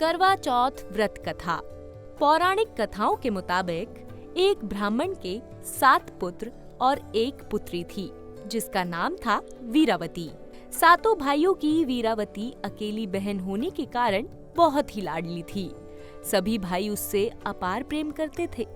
करवा चौथ व्रत कथा। पौराणिक कथाओं के मुताबिक एक ब्राह्मण के 7 पुत्र और 1 पुत्री थी, जिसका नाम था वीरावती। सातों भाइयों की वीरावती अकेली बहन होने के कारण बहुत ही लाडली थी। सभी भाई उससे अपार प्रेम करते थे,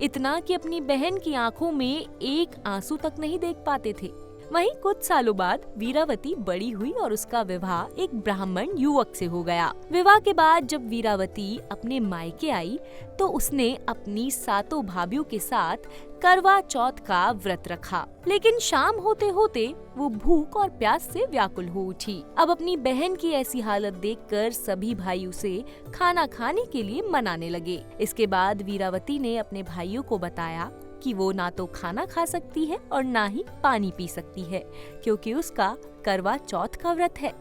इतना कि अपनी बहन की आंखों में एक आंसू तक नहीं देख पाते थे। वहीं कुछ सालों बाद वीरावती बड़ी हुई और उसका विवाह एक ब्राह्मण युवक से हो गया। विवाह के बाद जब वीरावती अपने मायके आई तो उसने अपनी सातों भाभियों के साथ करवा चौथ का व्रत रखा। लेकिन शाम होते होते वो भूख और प्यास से व्याकुल हो उठी। अब अपनी बहन की ऐसी हालत देखकर सभी भाई उसे खाना खाने के लिए मनाने लगे। इसके बाद वीरावती ने अपने भाइयों को बताया कि वो ना तो खाना खा सकती है और ना ही पानी पी सकती है, क्योंकि उसका करवा चौथ का व्रत है।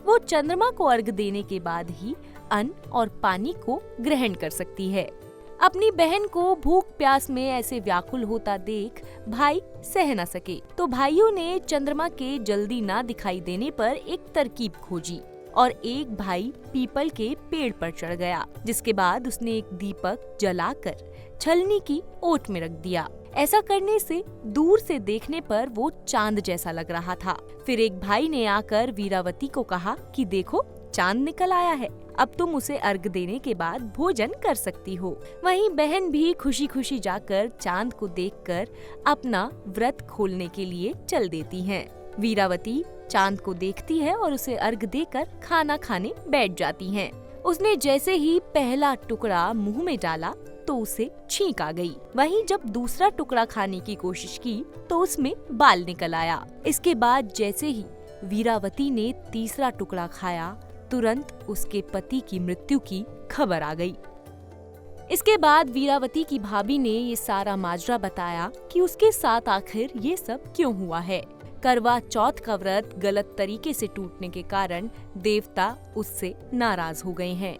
वो चंद्रमा को अर्घ देने के बाद ही अन्न और पानी को ग्रहण कर सकती है। अपनी बहन को भूख प्यास में ऐसे व्याकुल होता देख भाई सह न सके, तो भाइयों ने चंद्रमा के जल्दी ना दिखाई देने पर एक तरकीब खोजी और एक भाई पीपल के पेड़ पर चढ़ गया, जिसके बाद उसने एक दीपक जलाकर छलनी की ओट में रख दिया। ऐसा करने से दूर से देखने पर वो चांद जैसा लग रहा था। फिर एक भाई ने आकर वीरावती को कहा कि देखो, चांद निकल आया है, अब तुम उसे अर्घ देने के बाद भोजन कर सकती हो। वहीं बहन भी खुशी खुशी जाकर चांद को देखकर अपना व्रत खोलने के लिए चल देती हैं। वीरावती चांद को देखती है और उसे अर्घ देकर खाना खाने बैठ जाती हैं। उसने जैसे ही पहला टुकड़ा मुंह में डाला तो उसे छींक आ गई। वहीं जब दूसरा टुकड़ा खाने की कोशिश की तो उसमें बाल निकल आया। इसके बाद जैसे ही वीरावती ने तीसरा टुकड़ा खाया, तुरंत उसके पति की मृत्यु की खबर आ गई। इसके बाद वीरावती की भाभी ने ये सारा माजरा बताया कि उसके साथ आखिर ये सब क्यों हुआ है। करवा चौथ का व्रत गलत तरीके से टूटने के कारण देवता उससे नाराज हो गए हैं।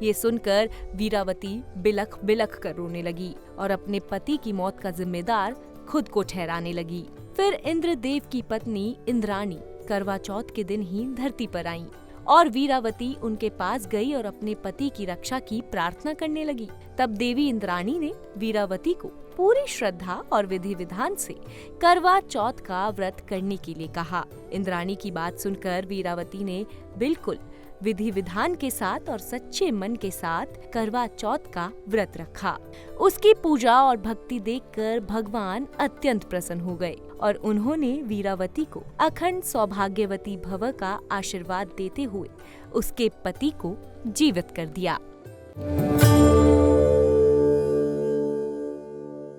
ये सुनकर वीरावती बिलख बिलख कर रोने लगी और अपने पति की मौत का जिम्मेदार खुद को ठहराने लगी। फिर इंद्रदेव की पत्नी इंद्राणी करवा चौथ के दिन ही धरती पर आई और वीरावती उनके पास गई और अपने पति की रक्षा की प्रार्थना करने लगी। तब देवी इंद्राणी ने वीरावती को पूरी श्रद्धा और विधि विधान से करवा चौथ का व्रत करने के लिए कहा। इंद्राणी की बात सुनकर वीरावती ने बिल्कुल विधि विधान के साथ और सच्चे मन के साथ करवा चौथ का व्रत रखा। उसकी पूजा और भक्ति देखकर भगवान अत्यंत प्रसन्न हो गए और उन्होंने वीरावती को अखंड सौभाग्यवती भव का आशीर्वाद देते हुए उसके पति को जीवित कर दिया।